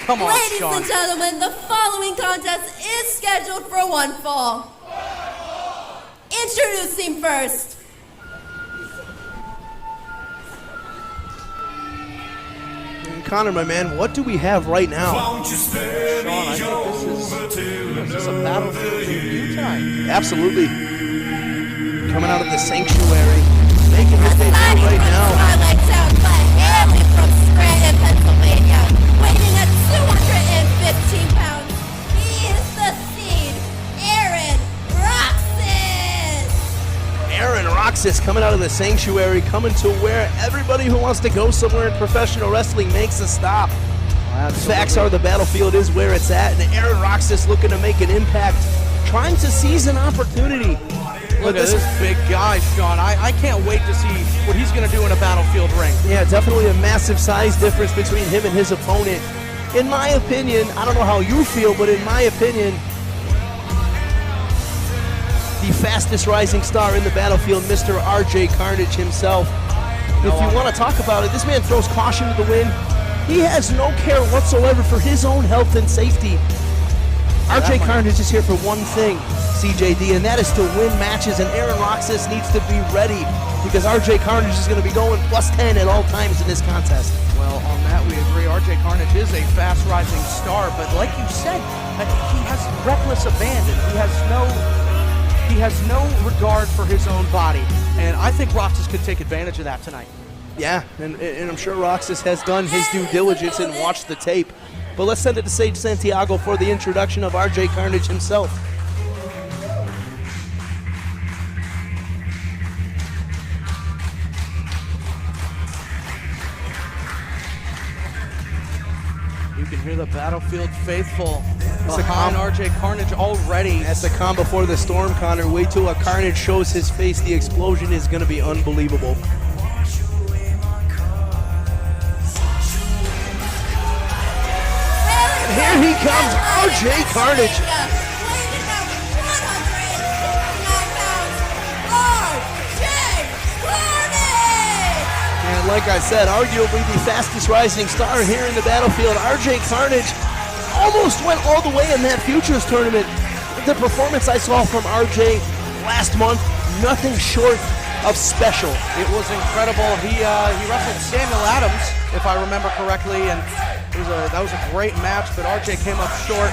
Come on, Ladies Sean. and gentlemen, the following contest is scheduled for one fall. Introducing first, Connor, my man, what do we have right now? Sean, I think this is a battlefield debut tonight. Absolutely. Coming out of the sanctuary, making his debut sliding right from now. Twilight Town, but hailing from Scranton, Pennsylvania, weighing at 215 pounds, he is the Seed, Aaron Roxas. Aaron Roxas coming out of the sanctuary, coming to where everybody who wants to go somewhere in professional wrestling makes a stop. Facts are the battlefield is where it's at, and Aaron Roxas looking to make an impact, trying to seize an opportunity. Look at this big guy, Sean. I can't wait to see what he's going to do in a battlefield ring. Yeah, definitely a massive size difference between him and his opponent. In my opinion, I don't know how you feel, but in my opinion, the fastest rising star in the battlefield, Mr. RJ Carnage himself. If you want to talk about it, this man throws caution to the wind. He has no care whatsoever for his own health and safety. RJ Carnage is here for one thing, CJD, and that is to win matches, and Aaron Roxas needs to be ready because RJ Carnage is going to be going +10 at all times in this contest. Well, on that we agree. RJ Carnage is a fast rising star, but like you said, he has reckless abandon. He has no regard for his own body, and I think Roxas could take advantage of that tonight. Yeah, and I'm sure Roxas has done his due diligence and watched the tape. But let's send it to Sage Santiago for the introduction of RJ Carnage himself. You can hear the battlefield faithful behind RJ Carnage already. That's the calm before the storm, Connor. Wait till a Carnage shows his face. The explosion is going to be unbelievable. Here he comes, RJ Carnage. And like I said, arguably the fastest rising star here in the battlefield, RJ Carnage almost went all the way in that Futures tournament. The performance I saw from RJ last month, nothing short of special. It was incredible. He wrestled Samuel Adams, if I remember correctly, and that was a great match, but RJ came up short.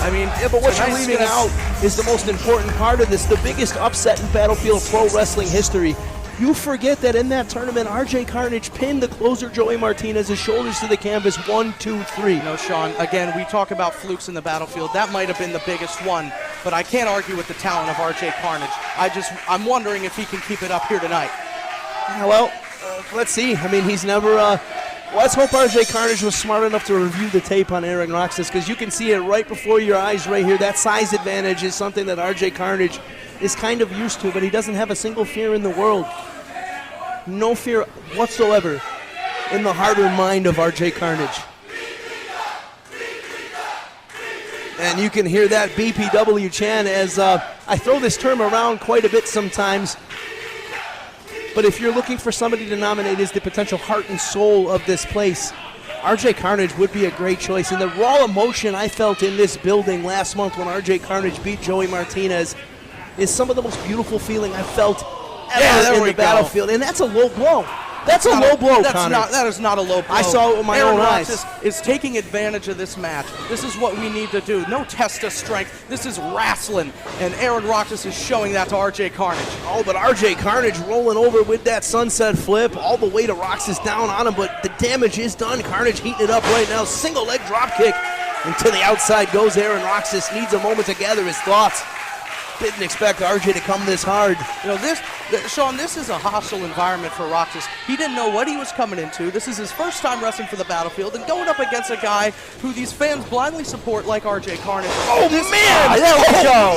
I mean, yeah, but what you're leaving out is the most important part of this, the biggest upset in Battlefield Pro Wrestling history. You forget that in that tournament, RJ Carnage pinned the closer Joey Martinez, his shoulders to the canvas, 1, 2, 3. No, Sean, again, we talk about flukes in the battlefield. That might have been the biggest one, but I can't argue with the talent of RJ Carnage. I'm wondering if he can keep it up here tonight. Yeah, well, let's see. I mean, he's never... let's hope RJ Carnage was smart enough to review the tape on Aaron Roxas, because you can see it right before your eyes right here. That size advantage is something that RJ Carnage is kind of used to, but he doesn't have a single fear in the world. No fear whatsoever in the heart or mind of RJ Carnage. And you can hear that BPW chant as I throw this term around quite a bit sometimes. But if you're looking for somebody to nominate as the potential heart and soul of this place, RJ Carnage would be a great choice. And the raw emotion I felt in this building last month when RJ Carnage beat Joey Martinez is some of the most beautiful feeling I felt ever in the battlefield. And that's a low blow. That's a low blow, Connor. That is not a low blow. I saw it with my own eyes. Roxas is taking advantage of this match. This is what we need to do. No test of strength. This is wrestling. And Aaron Roxas is showing that to RJ Carnage. Oh, but RJ Carnage rolling over with that sunset flip all the way to Roxas down on him. But the damage is done. Carnage heating it up right now. Single leg drop kick. And to the outside goes Aaron Roxas. Needs a moment to gather his thoughts. Didn't expect RJ to come this hard. You know, Sean, this is a hostile environment for Roxas. He didn't know what he was coming into. This is his first time wrestling for the battlefield and going up against a guy who these fans blindly support like RJ Carnage. Oh,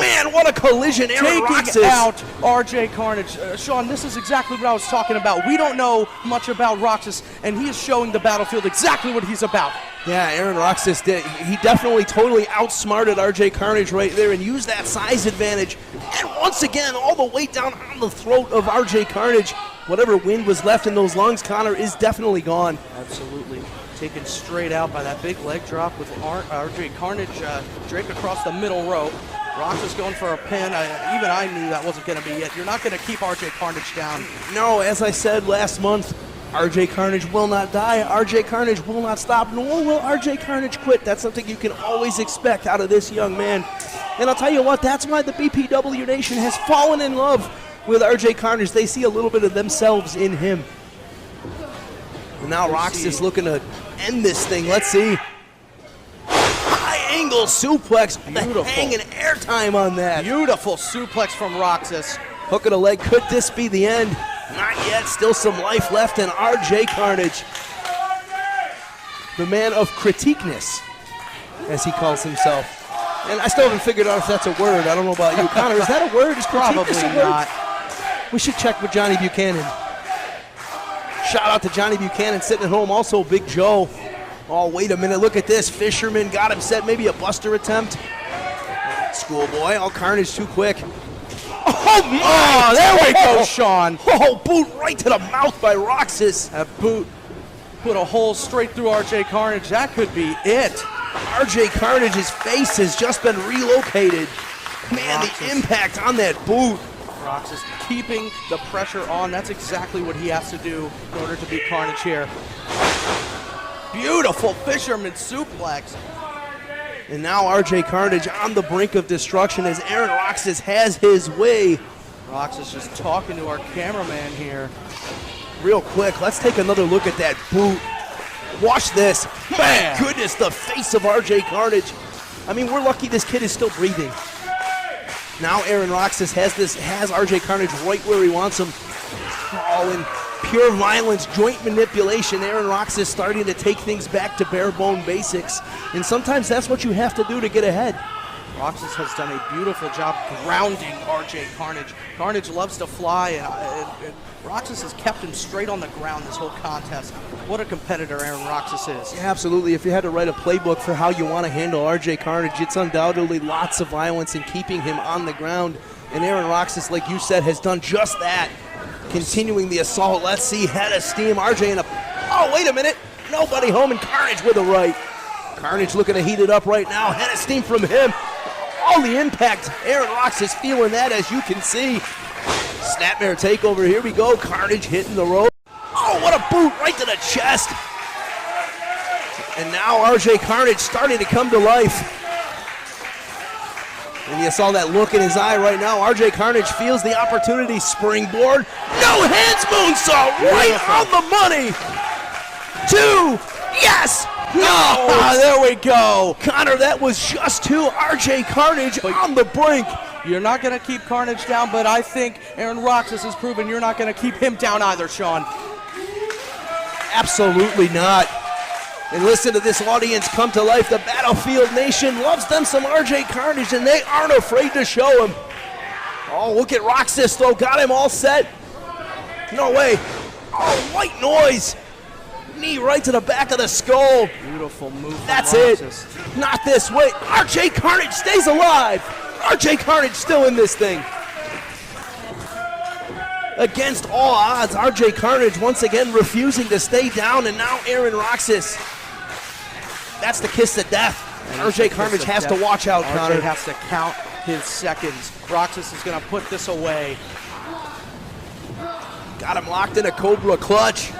man, what a collision, Aaron Roxas. Taking out RJ Carnage. Sean, this is exactly what I was talking about. We don't know much about Roxas, and he is showing the battlefield exactly what he's about. Yeah, Aaron Roxas did. He definitely totally outsmarted RJ Carnage right there and used that size advantage. And once again, all the way down on the throat of RJ Carnage. Whatever wind was left in those lungs, Connor, is definitely gone. Absolutely. Taken straight out by that big leg drop with RJ Carnage draped across the middle rope. Roxas going for a pin. Even I knew that wasn't going to be it. You're not going to keep RJ Carnage down. No, as I said last month, RJ Carnage will not die. RJ Carnage will not stop, nor will RJ Carnage quit. That's something you can always expect out of this young man. And I'll tell you what, that's why the BPW Nation has fallen in love with RJ Carnage. They see a little bit of themselves in him. And now Roxas looking to end this thing. Let's see. High angle suplex. Beautiful. The hanging airtime on that. Beautiful suplex from Roxas. Hook of the leg. Could this be the end? Not yet. Still some life left in RJ Carnage. The man of critiqueness, as he calls himself. And I still haven't figured out if that's a word. I don't know about you. Connor, is that a word? Is Probably critiqueness a word? not. We should check with Johnny Buchanan. Shout out to Johnny Buchanan sitting at home. Also Big Joe. Oh, wait a minute. Look at this. Fisherman got him set. Maybe a buster attempt. Schoolboy. Oh, Carnage too quick. Oh, my. Oh, there we go, Sean. Oh, boot right to the mouth by Roxas. That boot put a hole straight through RJ Carnage. That could be it. RJ Carnage's face has just been relocated. Man, Roxas. the impact on that boot. Roxas keeping the pressure on. That's exactly what he has to do in order to beat Carnage here. Beautiful fisherman suplex. And now RJ Carnage on the brink of destruction as Aaron Roxas has his way. Roxas just talking to our cameraman here. Real quick, let's take another look at that boot. Watch this. My Bam. goodness, the face of RJ Carnage. I mean, we're lucky this kid is still breathing. Now Aaron Roxas has RJ Carnage right where he wants him. Oh, in pure violence, joint manipulation, Aaron Roxas starting to take things back to bare bone basics. And sometimes that's what you have to do to get ahead. Roxas has done a beautiful job grounding RJ Carnage. Carnage loves to fly, and Roxas has kept him straight on the ground this whole contest. What a competitor Aaron Roxas is. Yeah, absolutely. If you had to write a playbook for how you want to handle RJ Carnage, it's undoubtedly lots of violence and keeping him on the ground. And Aaron Roxas, like you said, has done just that. Continuing the assault. Let's see, head of steam. RJ in a... Oh, wait a minute. Nobody home, and Carnage with a right. Carnage looking to heat it up right now. Head of steam from him. All the impact. Aaron Roxas feeling that, as you can see. Snapmare takeover. Here we go. Carnage hitting the rope. Oh, what a boot right to the chest. And now RJ Carnage starting to come to life. And you saw that look in his eye right now. RJ Carnage feels the opportunity. Springboard. No hands moonsault. Right on the money. 2. Yes. No. There we go. Connor, that was just 2. RJ Carnage on the brink. You're not going to keep Carnage down, but I think Aaron Roxas has proven you're not going to keep him down either, Sean. Absolutely not. And listen to this audience come to life. The Battlefield Nation loves them some RJ Carnage, and they aren't afraid to show him. Oh, look at Roxas, though. Got him all set. No way. Oh, white noise. Knee right to the back of the skull. Beautiful move from That's Roxas. it. Not this way. RJ Carnage stays alive. RJ Carnage still in this thing. Against all odds, RJ Carnage once again refusing to stay down, and now Aaron Roxas. That's the kiss of death. RJ Carnage has to watch out, Connor. RJ has to count his seconds. Roxas is going to put this away. Got him locked in a Cobra clutch.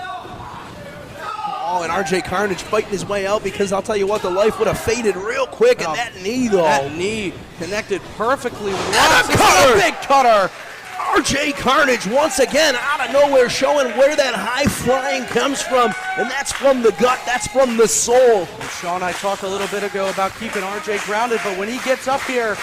Oh, and RJ Carnage fighting his way out, because I'll tell you what, the life would have faded real quick. And that knee, though. That knee connected perfectly with And a Roxas. cutter. A big cutter. RJ Carnage once again out of nowhere showing where that high flying comes from, and that's from the gut, that's from the soul. And Sean and I talked a little bit ago about keeping RJ grounded, but when he gets up here,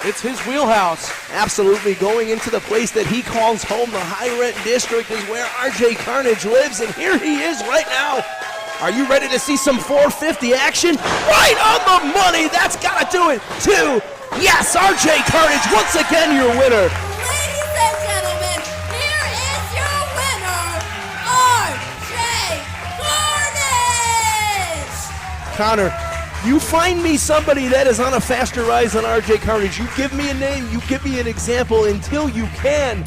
it's his wheelhouse. Absolutely, going into the place that he calls home, the high rent district, is where RJ Carnage lives, and here he is right now. Are you ready to see some 450 action? Right on the money, that's gotta do it. 2, yes, RJ Carnage once again your winner. Ladies and gentlemen, here is your winner, RJ Carnage! Connor, you find me somebody that is on a faster rise than RJ Carnage. You give me a name, you give me an example until you can.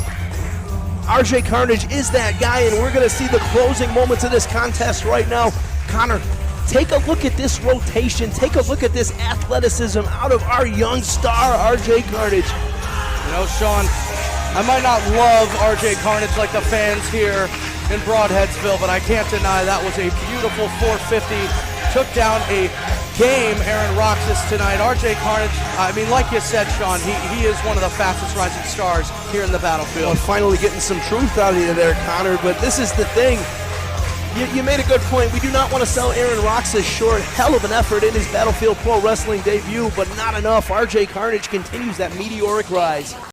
RJ Carnage is that guy, and we're going to see the closing moments of this contest right now. Connor, take a look at this rotation. Take a look at this athleticism out of our young star, RJ Carnage. You know, Sean, I might not love RJ Carnage like the fans here in Broadheadsville, but I can't deny that was a beautiful 450. Took down a game, Aaron Roxas tonight. RJ Carnage, I mean, like you said, Sean, he is one of the fastest rising stars here in the battlefield. Well, finally getting some truth out of you there, Connor, but this is the thing. You made a good point. We do not want to sell Aaron Roxas short. Hell of an effort in his Battlefield Pro Wrestling debut, but not enough. RJ Carnage continues that meteoric rise.